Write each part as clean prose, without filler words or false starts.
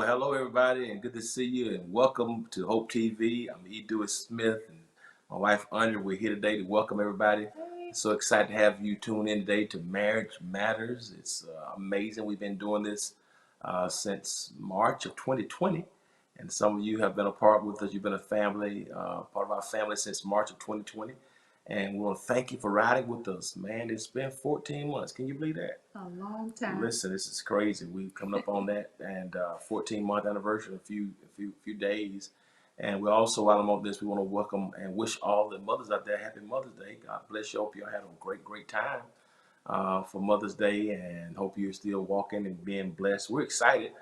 Hello, everybody, and good to see you. And welcome to Hope TV. I'm E. Dewey Smith, and my wife Andrea. We're here today to welcome everybody. So excited to have you tune in today to Marriage Matters. It's amazing. We've been doing this since March of 2020, and some of you have been a part with us. You've been a family, part of our family since March of 2020. And we want to thank you for riding with us, man. It's been 14 months. Can you believe that? A long time. Listen, this is crazy. We coming up on that and 14-month anniversary in a few days. And we also, while I'm on this, we want to welcome and wish all the mothers out there happy Mother's Day. God bless you. Hope you all had a great time for Mother's Day, and hope you're still walking and being blessed. We're excited.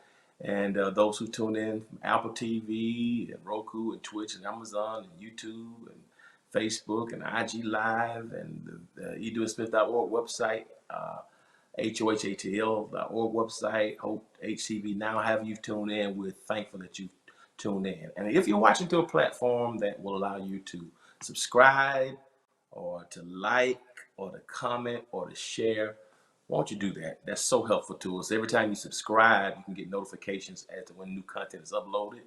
And those who tune in from Apple TV and Roku and Twitch and Amazon and YouTube and Facebook and IG Live and the edewsmith.org website, HOHATL.org website, Hope HTV now have you tune in. We're thankful that you tune in. And if you're watching through a platform that will allow you to subscribe or to like or to comment or to share, won't you do that? That's so helpful to us. Every time you subscribe, you can get notifications as to when new content is uploaded.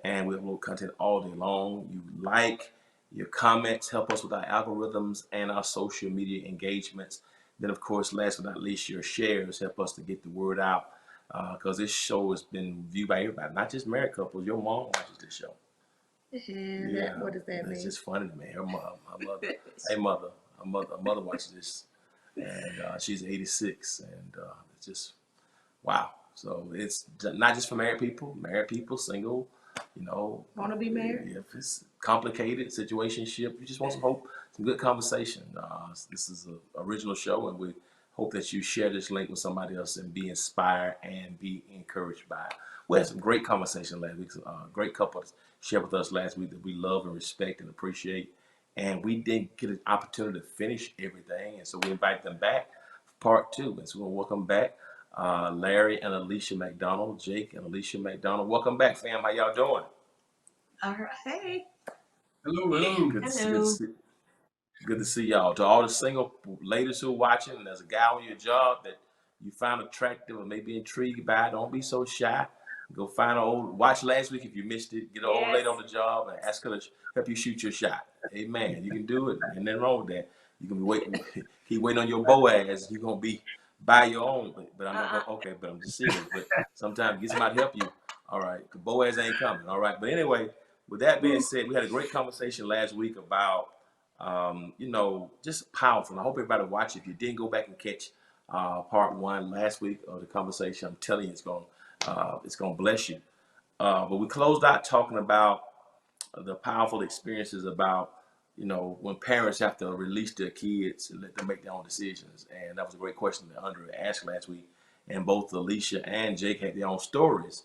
And we upload content all day long. You like, your comments help us with our algorithms and our social media engagements. Then, of course, last but not least, your shares help us to get the word out, because this show has been viewed by everybody, not just married couples. Your mom watches this show. Yeah. What does that mean? It's just funny to me. Her mother, hey mother, her mother watches this, and she's 86, and it's just wow. So it's not just for married people, single, Want to be married? if it's complicated situationship, you just want some hope, some good conversation. This is an original show, and we hope that you share this link with somebody else and be inspired and be encouraged by it. We had some great conversation last week. Great couples shared with us last week that we love and respect and appreciate. And we didn't get an opportunity to finish everything, and so we invite them back for part two. And so we'll welcome back Larry and Alicia McDonald, Jake and Alicia McDonald. Welcome back, fam. How y'all doing? All right. Hey. Hello. Good to see y'all. To all the single ladies who are watching, and there's a guy on your job that you find attractive or maybe intrigued by, don't be so shy. Go find watch last week if you missed it. Get an old lady on the job and ask her to help you shoot your shot. Amen. You can do it. Ain't nothing wrong with that. You can be waiting, keep waiting on your Boaz. You're going to be by your own. But I'm not okay, but I'm just serious. But sometimes get somebody to help you. All right. Because Boaz ain't coming. All right. But anyway, with that being said, we had a great conversation last week about just powerful. And I hope everybody watch it. If you didn't go back and catch part one last week of the conversation, I'm telling you, it's gonna bless you. But we closed out talking about the powerful experiences about when parents have to release their kids and let them make their own decisions. And that was a great question that Andrea asked last week. And both Alicia and Jake had their own stories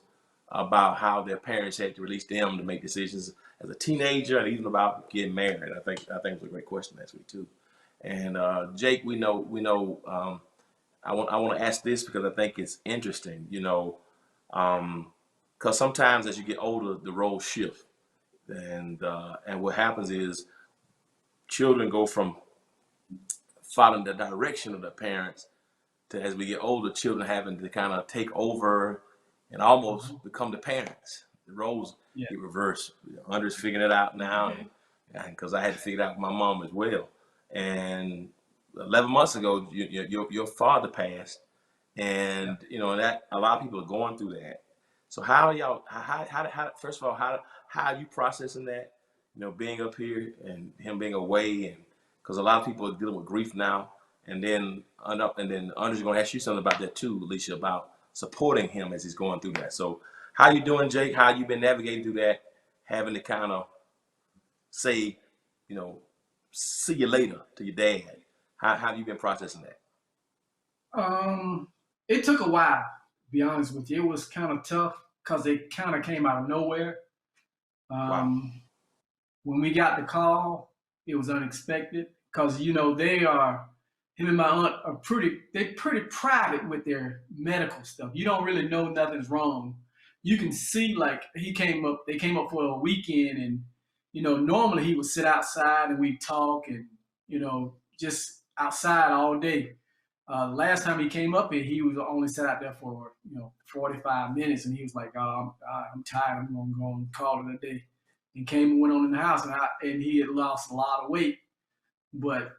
about how their parents had to release them to make decisions as a teenager, and even about getting married. I think it was a great question last week too. And Jake, we know. I want to ask this because I think it's interesting. Because sometimes as you get older, the roles shift, and what happens is children go from following the direction of their parents to, as we get older, children having to kind of take over and almost become the parents. The roles get reversed. Andre's figuring it out now, and because I had to figure it out with my mom as well. And 11 months ago, your father passed, and that a lot of people are going through that. So how y'all? How first of all, how are you processing that? Being up here and him being away, and because a lot of people are dealing with grief now. And then Andre's going to ask you something about that too, Alicia, about supporting him as he's going through that. So how you doing, Jake? How you been navigating through that, having to kind of say, see you later to your dad? How have you been processing that? It took a while, to be honest with you. It was kind of tough because it kind of came out of nowhere. Wow. When we got the call, it was unexpected because him and my aunt are they're pretty private with their medical stuff. You don't really know nothing's wrong. You can see like they came up for a weekend, and normally he would sit outside and we talk and just outside all day. Last time he came up here, he was only sat out there for 45 minutes, and he was like, "Oh, I'm tired. I'm gonna go and call it a day." And came and went on in the house, and he had lost a lot of weight. But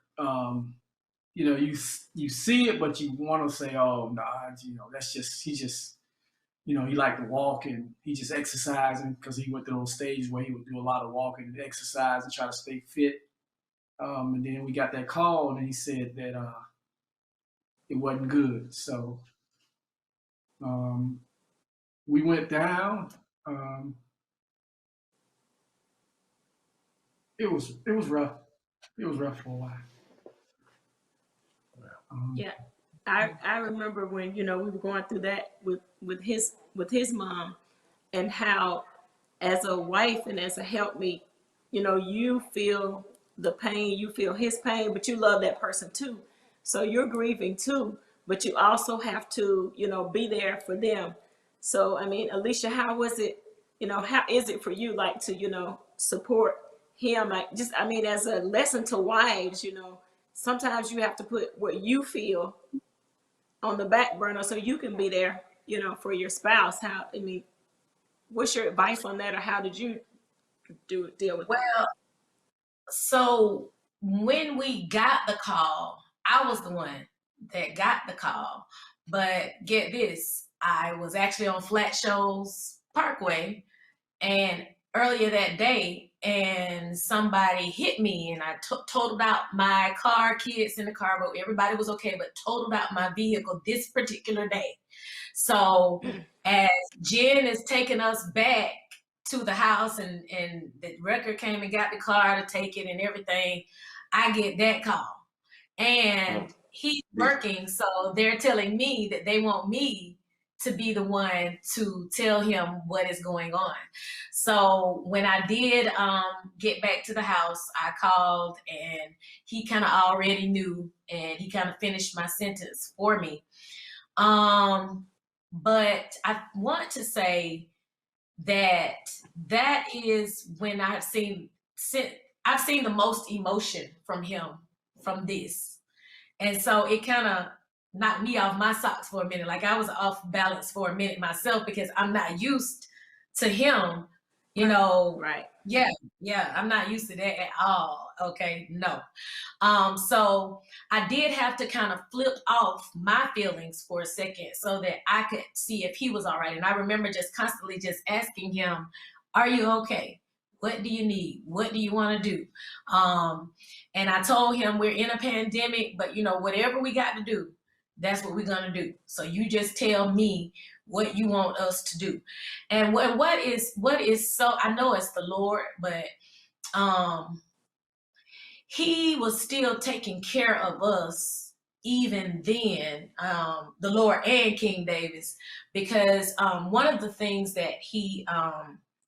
you see it, but you want to say, "Oh, nah, that's just he liked to walk and he just exercising because he went through those stages where he would do a lot of walking and exercise and try to stay fit." And then we got that call, and he said that it wasn't good. So we went down. It was rough. It was rough for a while. Yeah, I remember when we were going through that with his mom, and how as a wife and as a helpmeet, you feel the pain, you feel his pain, but you love that person too. So you're grieving too, but you also have to be there for them. So I mean, Alicia, how was it? How is it for you, like, to support him? Like, just, I mean, as a lesson to wives, sometimes you have to put what you feel on the back burner so you can be there, for your spouse. How, I mean, what's your advice on that, or how did you deal with that? Well, so when we got the call, I was the one that got the call. But get this, I was actually on Flat Shoals Parkway, and earlier that day, and somebody hit me, and I totaled out my car, kids in the car, but everybody was okay, but totaled out my vehicle this particular day. So as Jen is taking us back to the house, and the record came and got the car to take it and everything, I get that call. And he's working, so they're telling me that they want me to be the one to tell him what is going on. So when I did get back to the house, I called, and he kind of already knew, and he kind of finished my sentence for me. But I want to say that is when I've seen the most emotion from him from this. And so it kind of knocked me off my socks for a minute. Like, I was off balance for a minute myself because I'm not used to him, Right. Yeah, I'm not used to that at all. Okay, no. So I did have to kind of flip off my feelings for a second so that I could see if he was all right. And I remember just constantly just asking him, "Are you okay? What do you need? What do you want to do?" And I told him, we're in a pandemic, but whatever we got to do, that's what we're gonna do. So you just tell me what you want us to do. And what is so, I know it's the Lord, but he was still taking care of us even then, the Lord and King Davis, because one of the things that he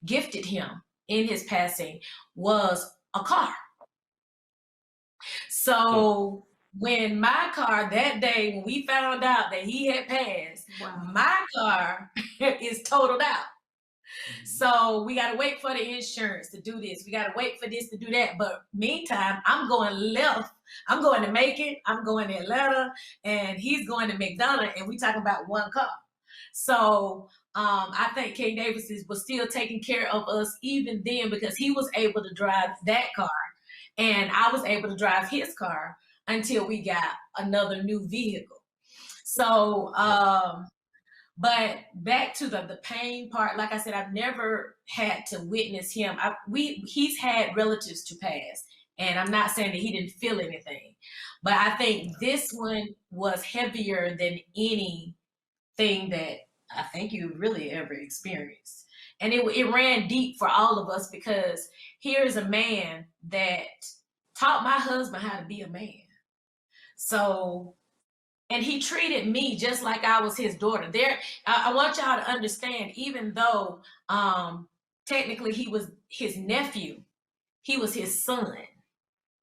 gifted him in his passing was a car. So when my car, that day when we found out that he had passed, my car is totaled out. So we got to wait for the insurance to do this. We got to wait for this to do that. But meantime, I'm going left. I'm going to Macon. I'm going to Atlanta, and he's going to McDonough, and we talking about one car. So I think King Davis was still taking care of us even then, because he was able to drive that car, and I was able to drive his car until we got another new vehicle. So, but back to the pain part, like I said, I've never had to witness him. He's had relatives to pass, and I'm not saying that he didn't feel anything, but I think this one was heavier than anything that I think you really ever experienced. And it ran deep for all of us, because here's a man that taught my husband how to be a man. So, and he treated me just like I was his daughter. I want y'all to understand, even though technically he was his nephew, he was his son,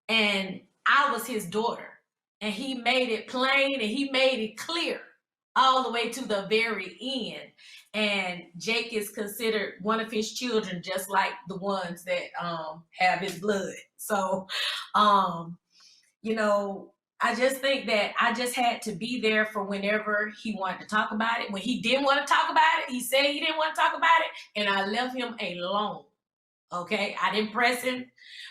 and I was his daughter. And he made it plain and he made it clear all the way to the very end. And Jake is considered one of his children, just like the ones that have his blood. So, you know, I just think that I just had to be there for whenever he wanted to talk about it. When he didn't want to talk about it, he said he didn't want to talk about it, and I left him alone. Okay, I didn't press him,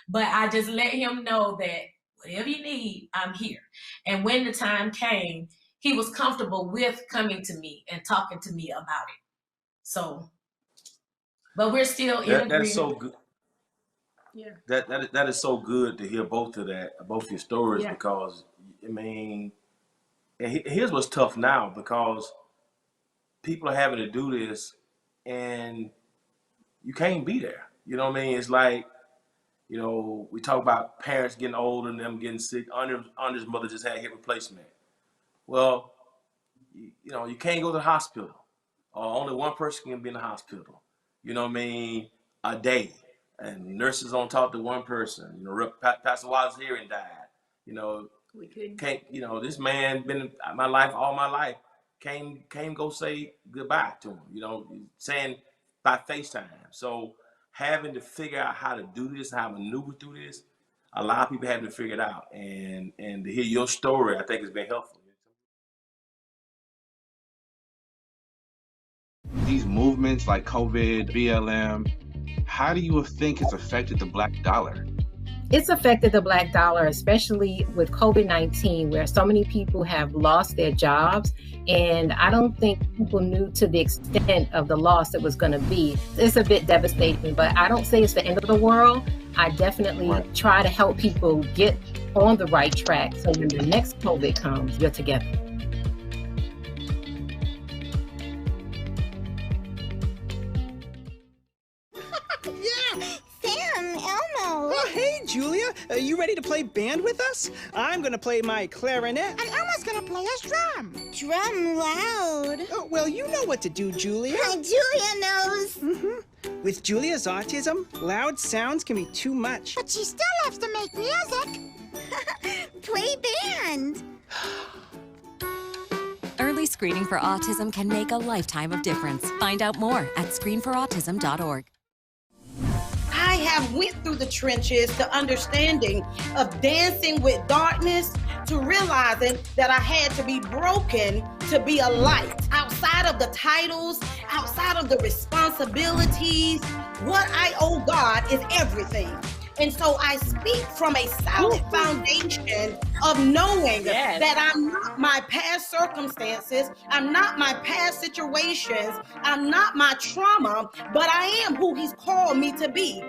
but I just let him know that whatever you need, I'm here. And when the time came, he was comfortable with coming to me and talking to me about it. So, but we're still in agreement. That's so good. Yeah. That is so good to hear both your stories, Yeah. because I mean, and here's what's tough now, because people are having to do this and you can't be there. You know what I mean? It's like, you know, we talk about parents getting older and them getting sick. Andre's mother just had hip replacement. Well, you know, you can't go to the hospital. Only one person can be in the hospital. You know what I mean? A day. And nurses don't talk to one person. You know, Pastor Wallace Hearing died. You know, We couldn't. can't. You know, this man been in my life all my life. Can't go say goodbye to him. You know, saying by FaceTime. So having to figure out how to do this, how to maneuver through this, a lot of people having to figure it out. And to hear your story, I think has been helpful. These movements like COVID, BLM, how do you think it's affected the Black dollar? It's affected the Black dollar, especially with COVID-19, where so many people have lost their jobs. And I don't think people knew to the extent of the loss it was going to be. It's a bit devastating, but I don't say it's the end of the world. I definitely try to help people get on the right track, so when the next COVID comes, we're together. Oh, hey, Julia. Are you ready to play band with us? I'm going to play my clarinet. And Elmo's gonna play his drum. Drum loud. Oh, well, you know what to do, Julia. Julia knows. Mm-hmm. With Julia's autism, loud sounds can be too much. But she still loves to make music. Play band. Early screening for autism can make a lifetime of difference. Find out more at screenforautism.org. I have went through the trenches to understanding of dancing with darkness, to realizing that I had to be broken to be a light. Outside of the titles, outside of the responsibilities, what I owe God is everything. And so I speak from a solid foundation of knowing that I'm not my past circumstances, I'm not my past situations, I'm not my trauma, but I am who He's called me to be.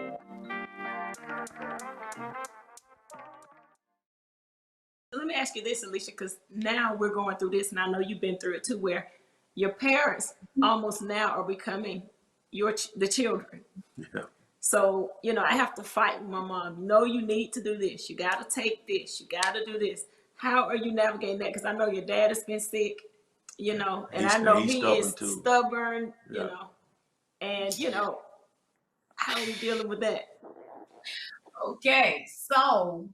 Let me ask you this, Alicia, because now we're going through this, and I know you've been through it too, where your parents almost now are becoming the children. Yeah. So, you know, I have to fight with my mom. No, you need to do this. You got to take this. You got to do this. How are you navigating that? Because I know your dad has been sick, you know, and I know he is stubborn, you know. And, you know, how are you dealing with that? Okay, so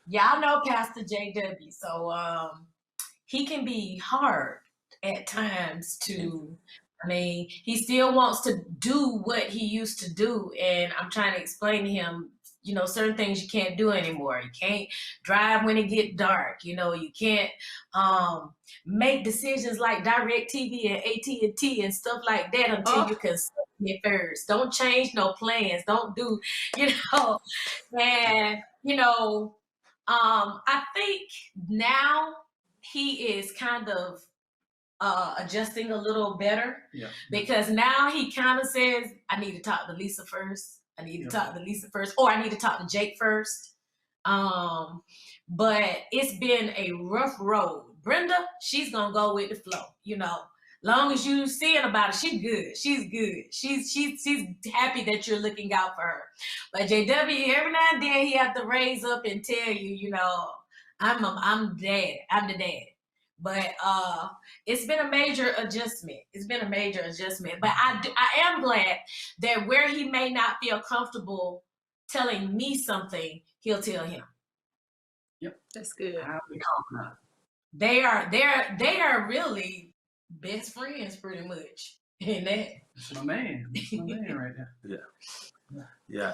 y'all know Pastor JW, so he can be hard at times to, I mean, he still wants to do what he used to do, and I'm trying to explain to him, you know, certain things you can't do anymore. You can't drive when it get dark. You know, you can't make decisions like DirecTV and AT&T and stuff like that until you can it first. Don't change no plans. Don't do, you know, and, you know, I think now he is kind of adjusting a little better because now he kind of says, I need to talk to Lisa first. I need to talk to Lisa first, or I need to talk to Jake first. But it's been a rough road. Brenda, she's gonna go with the flow, you know. Long as you seeing about it, she good. She's good. She's happy that you're looking out for her. But JW, every now and then he have to raise up and tell you, you know, I'm dad. I'm the dad. But it's been a major adjustment. It's been a major adjustment. But I am glad that where he may not feel comfortable telling me something, he'll tell him. Yep, that's good. They are really best friends, pretty much. In that. That's my man. That's my man right there. Yeah.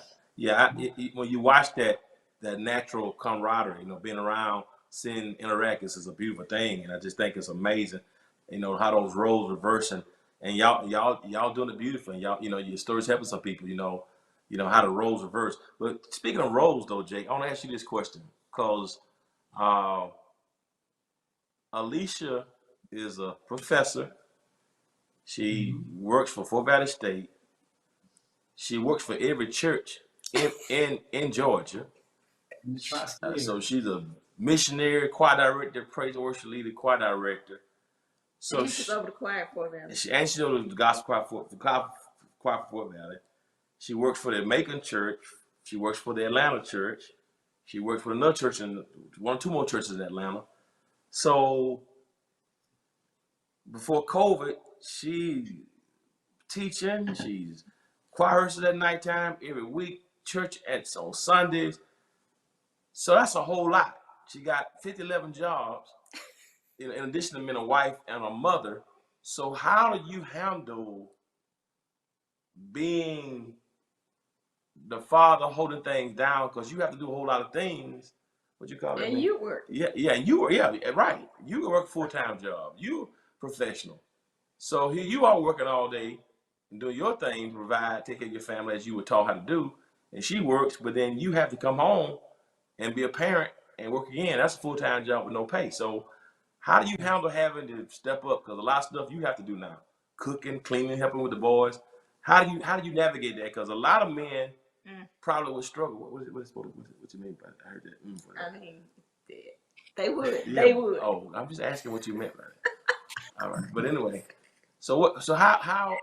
When you watch that natural camaraderie, you know, being around, seeing interactions is a beautiful thing, and I just think it's amazing, you know, how those roles reversing, and y'all doing it beautifully. And y'all, you know, your stories helping some people, you know how the roles reverse. But speaking of roles, though, Jake, I want to ask you this question because Alicia is a professor. She works for Fort Valley State. She works for every church in Georgia. So she's a missionary, choir director, praise and worship leader, choir director. So she's over the choir for them. And she's over the gospel choir for Fort Valley. She works for the Macon Church. She works for the Atlanta Church. She works for another church two more churches in Atlanta. So before COVID, she's teaching. She's choir rehearsals at nighttime every week. Church on Sundays. So that's a whole lot. She got 11 jobs in addition to being a wife and a mother. So how do you handle being the father holding things down? Because you have to do a whole lot of things. What you call it? And you work. Yeah, and you work. Yeah, right. You work a full-time job. You professional. So here you are working all day and doing your thing to provide, take care of your family as you were taught how to do. And she works, but then you have to come home and be a parent and work again. That's a full-time job with no pay. So how do you handle having to step up? Because a lot of stuff you have to do now. Cooking, cleaning, helping with the boys. How do you navigate that? Because a lot of men probably would struggle. What you mean by that? I heard that. I mean, they would. Yeah. They would. Oh, I'm just asking what you meant by that. All right. That. But anyway, so how?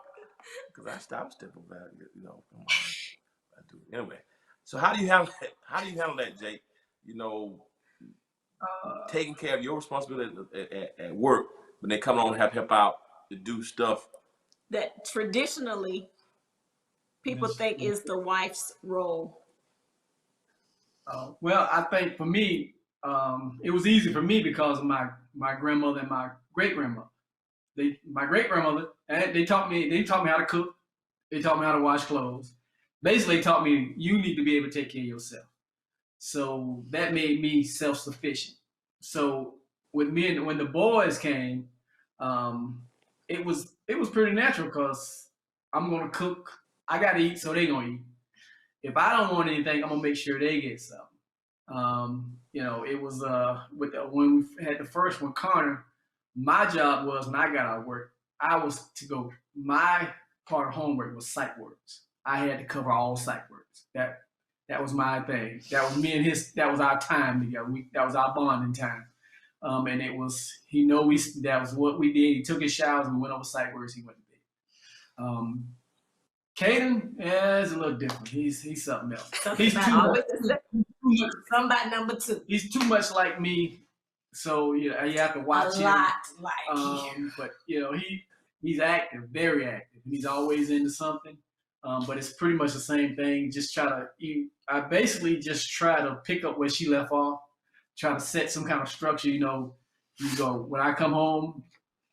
Because I stopped stepping back. You know, come on. I do. Anyway, so how do you handle that? How do you handle that, Jake? You know, taking care of your responsibility at work, but then come on and help out to do stuff that traditionally people think is the wife's role. Well, I think for me, it was easy for me because of my grandmother and my great grandmother. My great grandmother, they taught me how to cook. They taught me how to wash clothes. Basically, they taught me you need to be able to take care of yourself. So that made me self-sufficient. So with me and when the boys came, it was pretty natural because I'm gonna cook. I gotta eat, so they gonna eat. If I don't want anything, I'm gonna make sure they get something. You know, it was when we had the first one, Connor. My job was when I got out of work, I was to go. My part of homework was psych works. I had to cover all psych works. That was my thing. That was me and his. That was our time together. That was our bonding time. And it was that was what we did. He took his showers. We went over psych works. He went to bed. Caden is a little different. He's something else. He's somebody number two. He's too much like me. So you have to watch him. A lot like him. But he's active, very active. He's always into something. But it's pretty much the same thing. I basically just try to pick up where she left off. Try to set some kind of structure. You go, when I come home,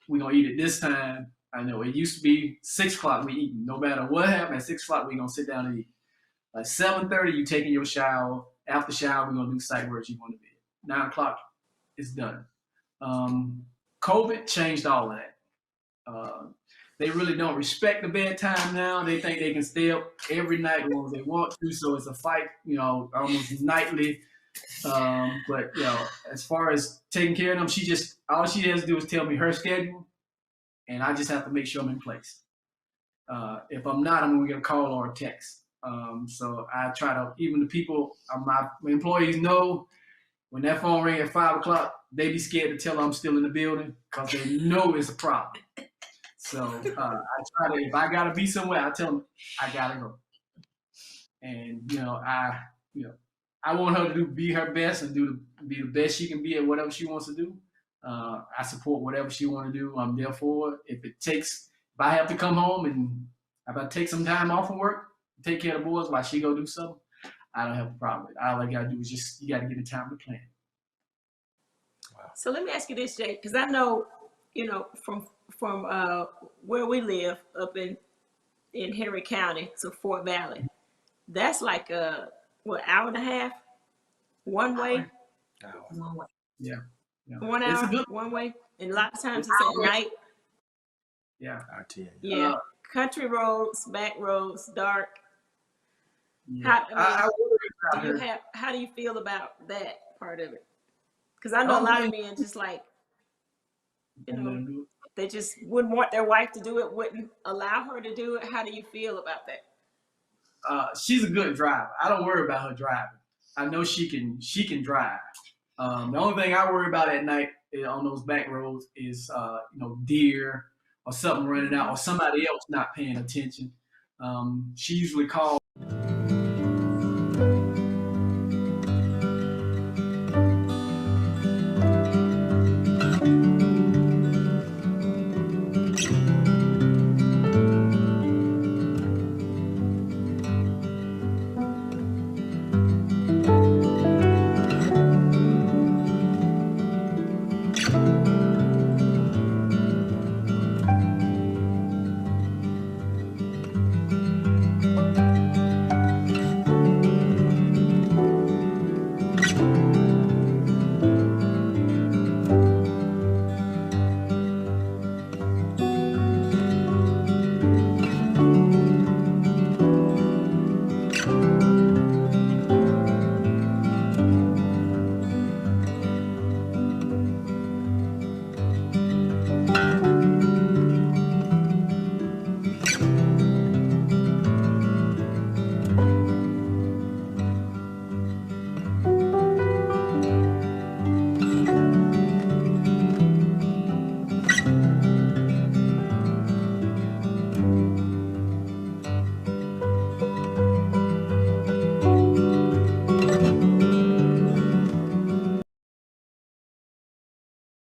we're going to eat at this time. I know it used to be 6 o'clock we eat. No matter what happened, at 6 o'clock we're going to sit down and eat. Like 7:30, you taking your shower. After shower, we're going to do psych work. You going to bed. 9 o'clock, it's done. COVID changed all of that. They really don't respect the bedtime now. They think they can stay up every night as long as they want to. So it's a fight, almost nightly. But as far as taking care of them, all she has to do is tell me her schedule, and I just have to make sure I'm in place. If I'm not, I'm gonna get a call or a text. So I try to, even the people, my employees know when that phone ring at 5 o'clock, they be scared to tell I'm still in the building because they know it's a problem. So I try to, if I gotta be somewhere, I tell them I gotta go. And I want her to be her best and be the best she can be at whatever she wants to do. I support whatever she want to do. I'm there for her. If I have to come home and if I take some time off from work, take care of the boys while she go do something, I don't have a problem with it. All I gotta do is just, you gotta get the time to plan. Wow. So let me ask you this, Jay, because I know, from where we live up in Henry County to Fort Valley, that's like hour and a half one way. One way. Yeah. 1 It's a hour good- one way, and a lot of times it's at night. Yeah. RTA. Yeah, country roads, back roads, dark. Yeah. How do you feel about that part of it? Because I know a lot of men just like, they just wouldn't want their wife to do it, wouldn't allow her to do it. How do you feel about that? She's a good driver. I don't worry about her driving. I know she can drive. The only thing I worry about at night on those back roads is deer or something running out or somebody else not paying attention. She usually calls